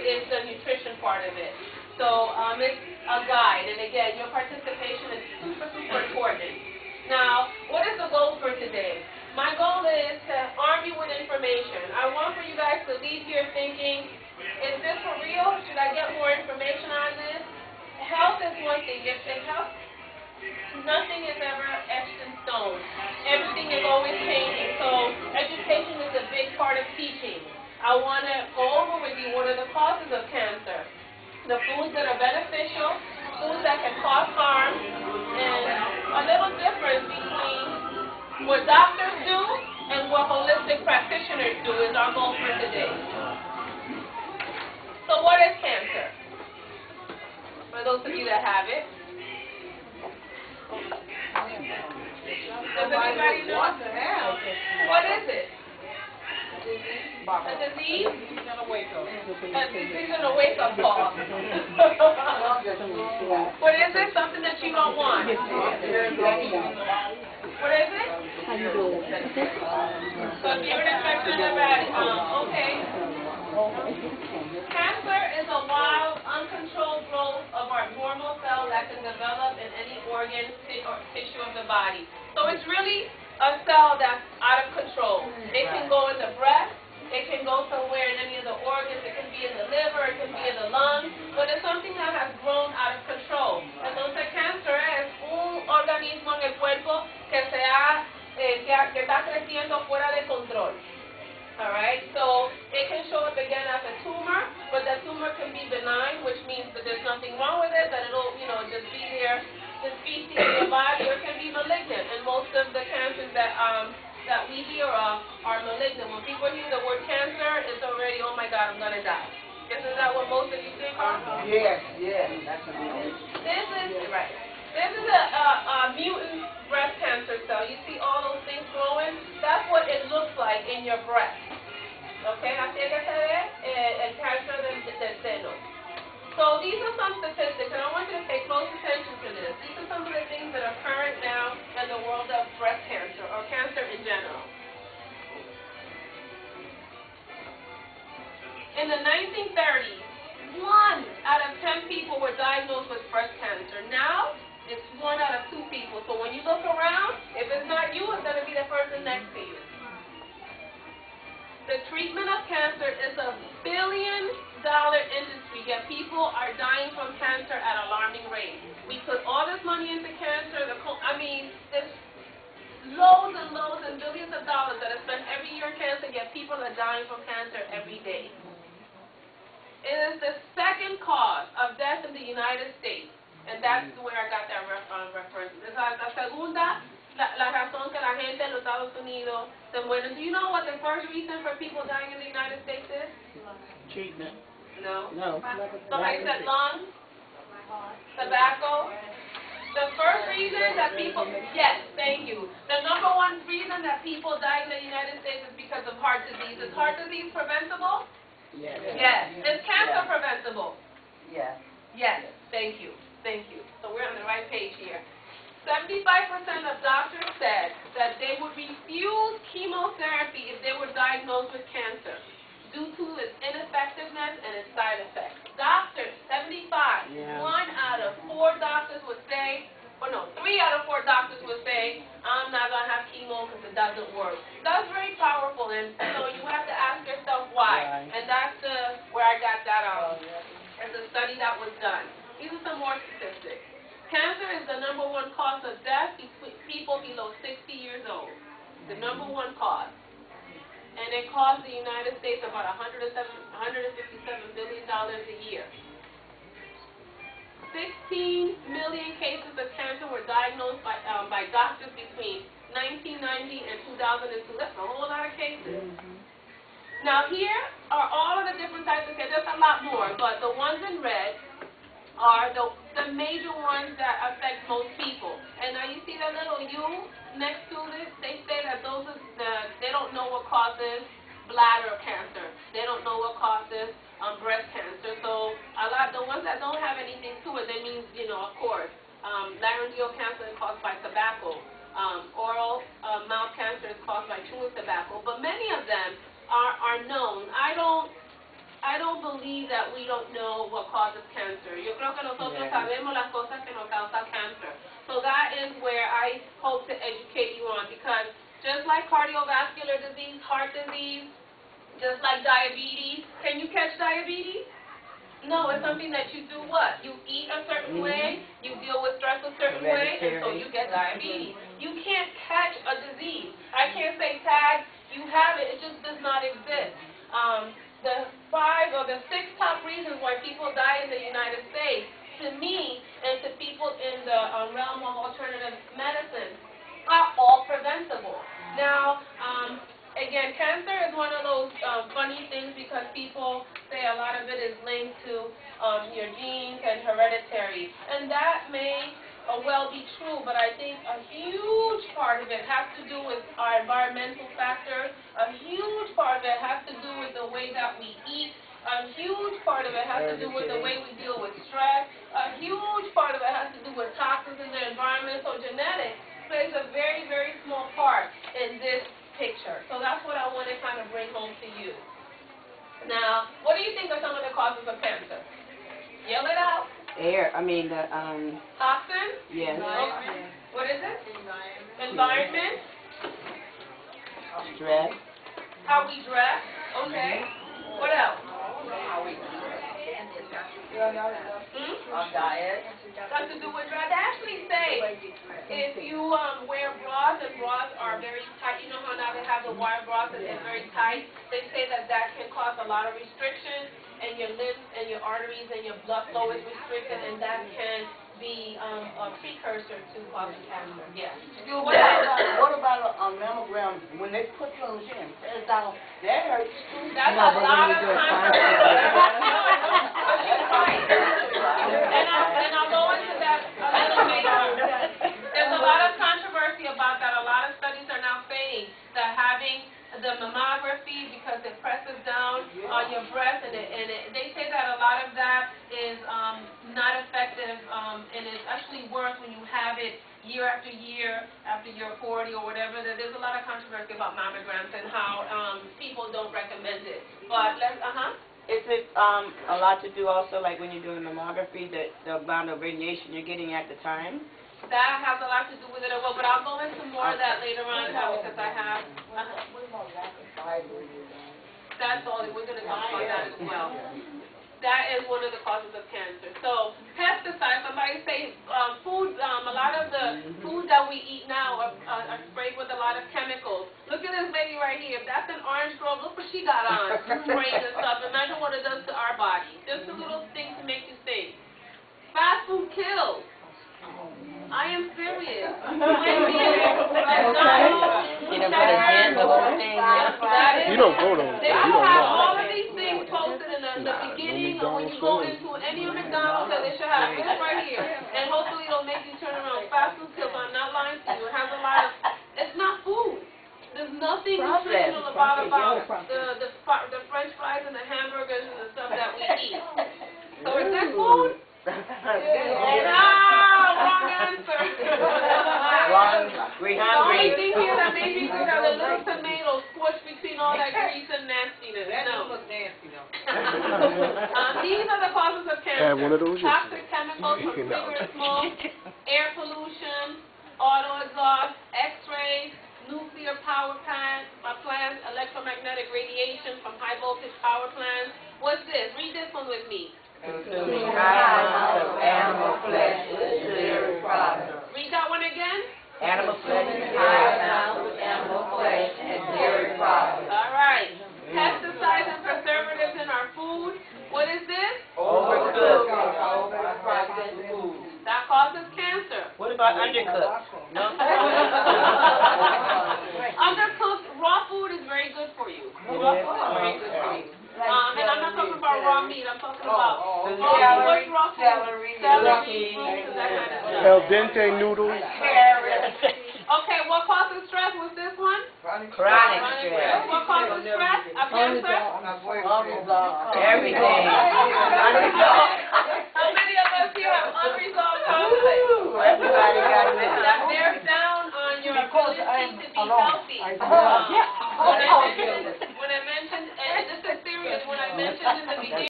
is the nutrition part of it. So it's a guide, and again, your participation is super, super important. Now, what is the goal for today? My goal is to arm you with information. I want for you guys to leave here thinking, is this for real? Should I get more information on this? Health is one thing. If health, nothing is ever etched in stone. Everything is always changing. So education is a big part of teaching. I want to go over with you what are the causes of cancer, the foods that are beneficial, foods that can cause harm, and a little difference between what doctors do and what holistic practitioners do is our goal for today. So what is cancer? For those of you that have it. Does anybody know? What is it? A disease? A disease and a wake-up call. What is it? Something that you don't want. What is it? So if you're an infection in the body, okay. Cancer is a wild, uncontrolled growth of our normal cell that can develop in any organ or tissue of the body. So it's really a cell that's out of control. It can go in the breast, it can go somewhere in any of the organs, it can be in the liver, it can be in the lungs, but it's something that has grown out of control. Entonces cáncer es un organismo en el cuerpo que está creciendo fuera de control. Alright, so it can show up again as a tumor, but that tumor can be benign, which means that there's nothing wrong with it, that it'll, just be there, just feasting in your body, or it can be malignant. And most of the cancers that we hear of are malignant. When people hear the word cancer, it's already, oh my God, I'm going to die. Isn't that what most of you think of? Yes, that's what it is. This is a mutant breast cancer cell. You see all those things growing? That's what it looks like in your breast. Okay, así es que se ve el cáncer del seno. So these are some statistics, and I want you to pay close attention to this. These are some of the things that are current now in the world of breast cancer, or cancer in general. In the 1930s, 1 out of 10 people were diagnosed with breast cancer. Now, it's 1 out of 2 people. So when you look around, if it's not you, it's going to be the person next to you. The treatment of cancer is a billion-dollar industry, yet people are dying from cancer at alarming rates. We put all this money into cancer. There's loads and loads and billions of dollars that are spent every year on cancer, yet people are dying from cancer every day. It is the second cause of death in the United States, and that's where I got that reference. Es la segunda la razón que la gente en los Estados Unidos se muere. Do you know what the first reason for people dying in the United States is? Treatment. No. No. Somebody said lungs, tobacco. The first reason that people, yes, thank you. The number 1 reason that people die in the United States is because of heart disease. Is heart disease preventable? Yes. Yes. Is cancer preventable? Yes. Yes. Thank you. Thank you. So we're on the right page here. 75% of doctors said that they would refuse chemotherapy if they were diagnosed with cancer due to its ineffectiveness and its side effects. Doctors, 75, 1 out of 4 doctors would say, 3 out of 4 doctors would say, I'm not going to have chemo because it doesn't work. That's very powerful, and so you have to ask yourself why. And that's where I got that as a study that was done. These are some more statistics. Cancer is the number 1 cause of death between people below 60 years old. The number 1 cause. And it costs the United States about $157 billion a year. 16 million cases of cancer were diagnosed by doctors between 1990 and 2002. That's a whole lot of cases. Now here are all of the different types of cancer. There's a lot more, but the ones in red are the major ones that affect most people. And now you see that little U next to it? They say that they don't know what causes bladder cancer. They don't know what causes breast cancer. So the ones that don't have anything to it, that means, of course, laryngeal cancer is caused by tobacco. Oral mouth cancer is caused by chewing tobacco. But many of them are known. I I don't believe that we don't know what causes cancer. Yo creo que nosotros sabemos las cosas que nos causan cancer. So that is where I hope to educate you on, because just like cardiovascular disease, heart disease, just like diabetes, can you catch diabetes? No, it's something that you do what? You eat a certain way, you deal with stress a certain way, and so you get diabetes. You can't catch a disease. I can't say, Tag, you have it, it just does not exist. The 5 or the 6 top reasons why people die in the United States, to me and to people in the realm of alternative medicine, are all preventable. Now, again, cancer is one of those funny things, because people say a lot of it is linked to your genes and hereditary. And that may well be true, but I think a huge part of it has to do with our environmental factors. A huge part of it has to do with the way that we eat. A huge part of it has to do with the way we deal with stress. A huge part of it has to do with toxins in the environment. So genetics plays a very, very small part in this picture. So that's what I want to kind of bring home to you. Now, what do you think are some of the causes of cancer? Yell it out. Air, Toxin? yes. Okay. What is it? Environment. Stress. How we dress. Okay. What else? Diet. Got to do with dress. They actually say if you wear bras, and bras are very tight, you know how now they have the wire bras and they're very tight, they say that that can cause a lot of restriction, and your limbs and your arteries and your blood flow is restricted, and that can be a precursor to causing cancer. Yes. What about a mammogram? When they put you on the machine and press down, that hurts too. That's a lot of and I'll go into that a little later. There's a lot of controversy about that. A lot of studies are now saying that having the mammography, because it presses down on your breast, and they say that a lot of that is not effective, and it's actually worse when you have it year after you're 40 or whatever. There's a lot of controversy about mammograms and how people don't recommend it. But Is it a lot to do also, like when you're doing mammography, the amount of radiation you're getting at the time? That has a lot to do with it as well, but I'll go into more of that later on, because I have. That's all. We're going to talk about that as well. That is one of the causes of cancer. So pesticides. Somebody say food. A lot of the food that we eat now are sprayed with a lot of chemicals. Look at this lady right here. If that's an orange grove, look what she got on, spraying and stuff. Imagine what it does to our body. Just a little thing to make you think. Fast food kills. I am serious. You don't go to They will have all of these things posted in the beginning, or when you go into any of McDonald's, that they should have this right here. And hopefully it'll make you turn around. Fast food kills. I'm not lying to you. It has a lot of, it's not food. There's nothing nutritional about the French fries and the hamburgers and the stuff that we eat. So is this food? No, wrong answer. We're The only thing here that made me good are the little tomatoes squished between all that grease and nastiness. No. These are the causes of cancer. One of those Toxic chemicals from cigarette smoke, air pollution, auto exhaust, X-rays, nuclear power plants, electromagnetic radiation from high voltage power plants. What's this? Read this one with me. Consuming high amounts of animal flesh is dairy products. Read that one again. Animal flesh is high amounts of animal flesh and dairy products. All right. Pesticides and preservatives in our food. What is this? Overcooked and overprocessed food. That causes cancer. What about undercooked? No. Undercooked raw food is very good for you. Raw food is very good for you. And I'm not talking about raw meat. I'm talking about raw food, raw food, celery, fruits, and that kind of stuff. Al dente noodles. Okay, what causes stress was this one? Chronic stress. What causes stress? A cancer? Everything. How many of us here have unresolved conflicts? Everybody got it. That bears down on your ability to be healthy. When I mentioned, and this is serious, when I mentioned in the beginning.